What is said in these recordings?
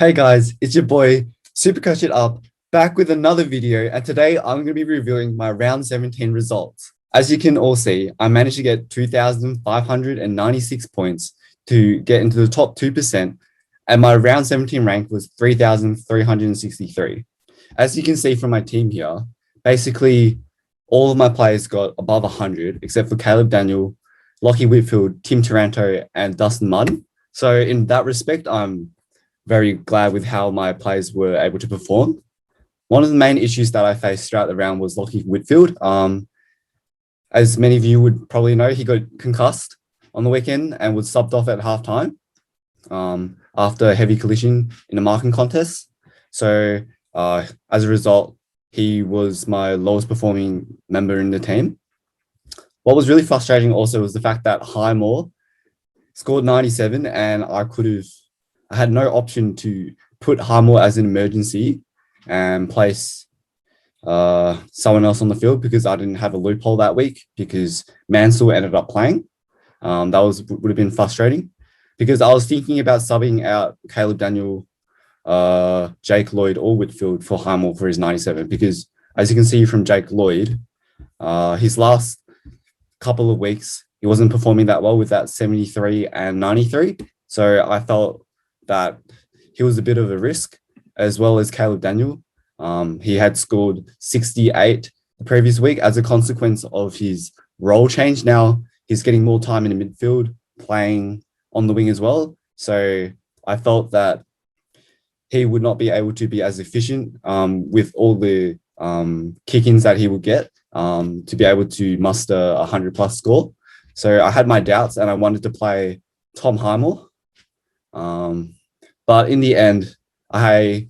Hey guys, it's your boy SuperCoach It Up back with another video, and today I'm going to be reviewing my round 17 results. As you can all see, I managed to get 2,596 points to get into the top 2%, and my round 17 rank was 3,363. As you can see from my team here, basically all of my players got above 100 except for Caleb Daniel, Lockie Whitfield, Tim Taranto, and Dustin Martin. So in that respect, I'm very glad with how my players were able to perform. One of the main issues that I faced throughout the round was Lockie Whitfield. As many of you would probably know, he got concussed on the weekend and was subbed off at halftime after a heavy collision in a marking contest. So as a result, he was my lowest performing member in the team. What was really frustrating also was the fact that Highmore scored 97 and I had no option to put Highmore as an emergency and place someone else on the field because I didn't have a loophole that week because Mansell ended up playing. Would have been frustrating because I was thinking about subbing out Caleb Daniel, Jake Lloyd or Whitfield for Highmore for his 97 because as you can see from Jake Lloyd, his last couple of weeks, he wasn't performing that well with that 73 and 93. So I felt that he was a bit of a risk, as well as Caleb Daniel. He had scored 68 the previous week as a consequence of his role change. Now he's getting more time in the midfield, playing on the wing as well. So I felt that he would not be able to be as efficient with all the kick-ins that he would get to be able to muster a 100-plus score. So I had my doubts and I wanted to play Tom Highmore. But in the end,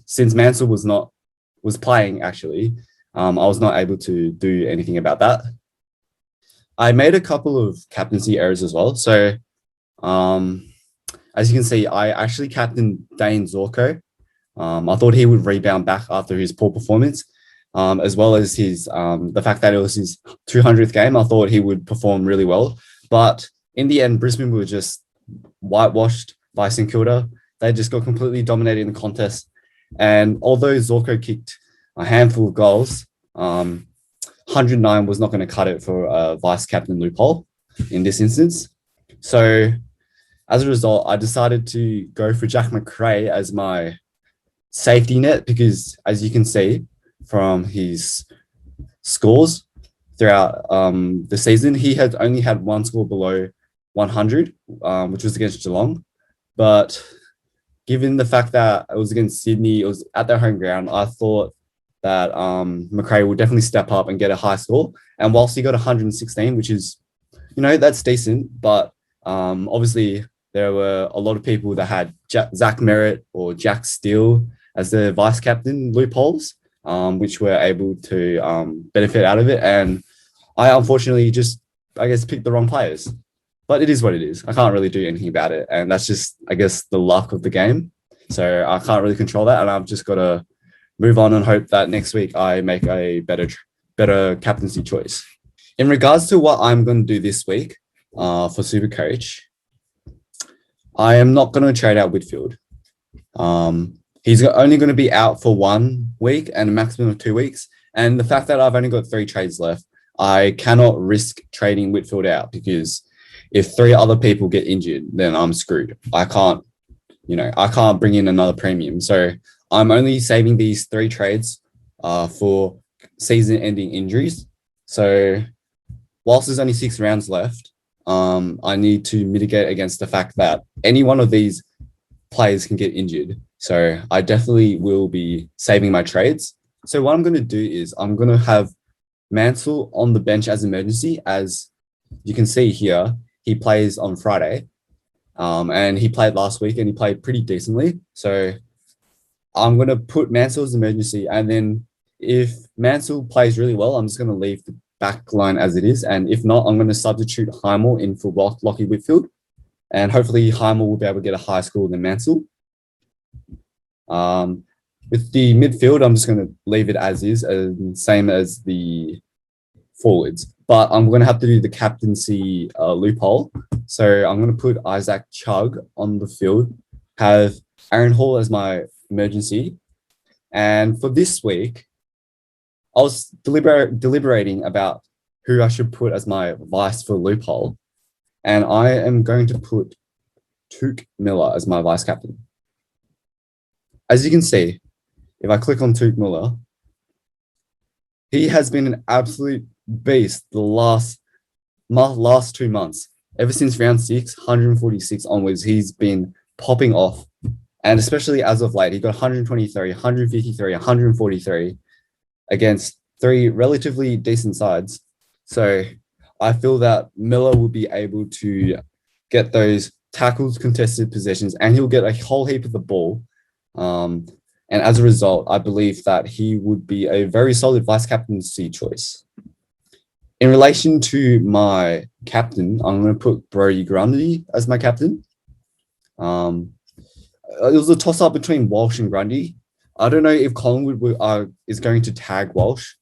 since Mansell was playing actually, I was not able to do anything about that. I made a couple of captaincy errors as well. So as you can see, I actually captained Dane Zorko. I thought he would rebound back after his poor performance, as well as the fact that it was his 200th game. I thought he would perform really well. But in the end, Brisbane were just whitewashed by St Kilda. They just got completely dominated in the contest. And although Zorko kicked a handful of goals, 109 was not going to cut it for a vice captain loophole in this instance. So as a result, I decided to go for Jack McRae as my safety net because as you can see from his scores throughout the season, he had only had one score below 100, which was against Geelong. But given the fact that it was against Sydney, it was at their home ground, I thought that McRae would definitely step up and get a high score. And whilst he got 116, which is, that's decent, but obviously there were a lot of people that had Zach Merritt or Jack Steele as their vice captain loopholes, which were able to benefit out of it. And I unfortunately picked the wrong players. But it is what it is. I can't really do anything about it. And that's just, the luck of the game. So I can't really control that. And I've just got to move on and hope that next week I make a better captaincy choice. In regards to what I'm going to do this week for SuperCoach, I am not going to trade out Whitfield. He's only going to be out for 1 week and a maximum of 2 weeks. And the fact that I've only got 3 trades left, I cannot risk trading Whitfield out because if 3 other people get injured, then I'm screwed. I can't bring in another premium. So I'm only saving these 3 trades for season-ending injuries. So whilst there's only 6 rounds left, I need to mitigate against the fact that any one of these players can get injured. So I definitely will be saving my trades. So what I'm going to do is I'm going to have Mansell on the bench as emergency. As you can see here, he plays on Friday, and he played last week and he played pretty decently. So I'm going to put Mansell as emergency. And then if Mansell plays really well, I'm just going to leave the back line as it is. And if not, I'm going to substitute Highmore in for Lockie Whitfield. And hopefully Highmore will be able to get a higher score than Mansell. With the midfield, I'm just going to leave it as is, same as the forwards. But I'm going to have to do the captaincy loophole. So I'm going to put Isaac Chugg on the field, have Aaron Hall as my emergency. And for this week, I was deliberating about who I should put as my vice for loophole. And I am going to put Tuke Miller as my vice captain. As you can see, if I click on Tuke Miller, he has been an absolute beast the last 2 months. Ever since round 6, 146 onwards, he's been popping off. And especially as of late, he got 123, 153, 143 against 3 relatively decent sides. So I feel that Miller will be able to get those tackles, contested possessions, and he'll get a whole heap of the ball. And as a result, I believe that he would be a very solid vice captaincy choice. In relation to my captain, I'm going to put Brodie Grundy as my captain. It was a toss-up between Walsh and Grundy. I don't know if Collingwood is going to tag Walsh,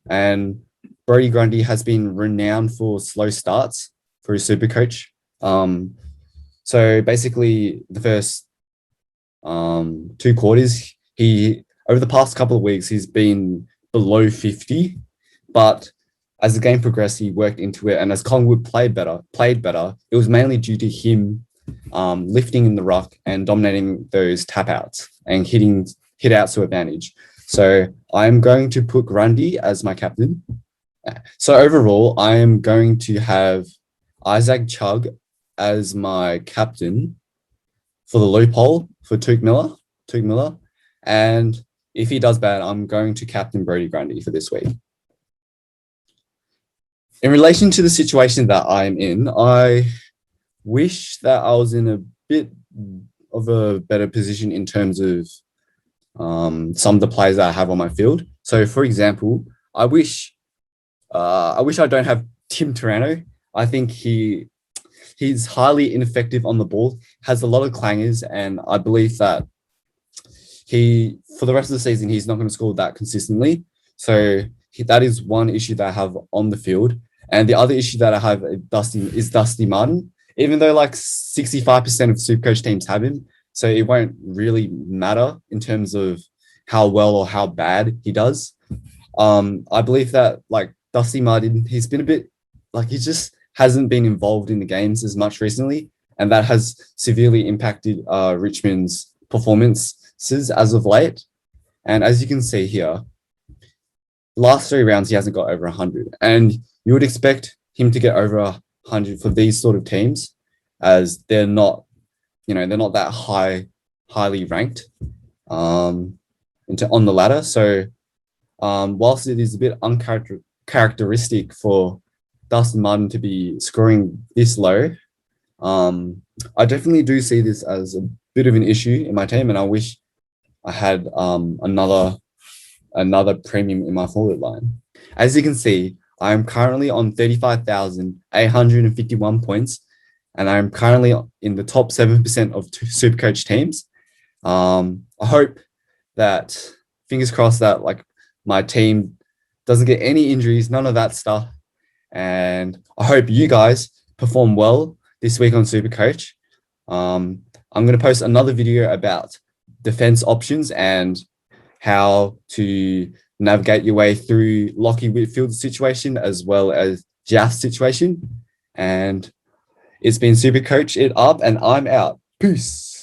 and Brodie Grundy has been renowned for slow starts for his SuperCoach. So basically, the first 2 quarters, over the past couple of weeks, he's been below 50, but as the game progressed, he worked into it, and as Collingwood played better, it was mainly due to him lifting in the ruck and dominating those tap outs and hit outs to advantage. So I'm going to put Grundy as my captain. So overall, I am going to have Isaac Chugg as my captain for the loophole for Tuke Miller. And if he does bad, I'm going to captain Brodie Grundy for this week. In relation to the situation that I'm in, I wish that I was in a bit of a better position in terms of some of the players that I have on my field. So, for example, I wish I don't have Tim Taranto. I think he's highly ineffective on the ball, has a lot of clangers, and I believe that for the rest of the season, he's not going to score that consistently. So that is one issue that I have on the field. And the other issue that I have is Dusty Martin, even though like 65% of SuperCoach teams have him. So it won't really matter in terms of how well or how bad he does. I believe that like Dusty Martin, he's been a bit like he just hasn't been involved in the games as much recently. And that has severely impacted Richmond's performances as of late. And as you can see here, the last 3 rounds, he hasn't got over 100. And you would expect him to get over 100 for these sort of teams, as they're not that highly ranked on the ladder. So whilst it is a bit uncharacteristic for Dustin Martin to be scoring this low, I definitely do see this as a bit of an issue in my team, and I wish I had another premium in my forward line. As you can see, I am currently on 35,851 points, and I'm currently in the top 7% of SuperCoach teams. I hope that, fingers crossed, that like my team doesn't get any injuries, none of that stuff. And I hope you guys perform well this week on SuperCoach. I'm going to post another video about defense options and how to navigate your way through Lockie Whitfield's situation as well as Jaff's situation. And it's been SuperCoach it up, and I'm out. Peace.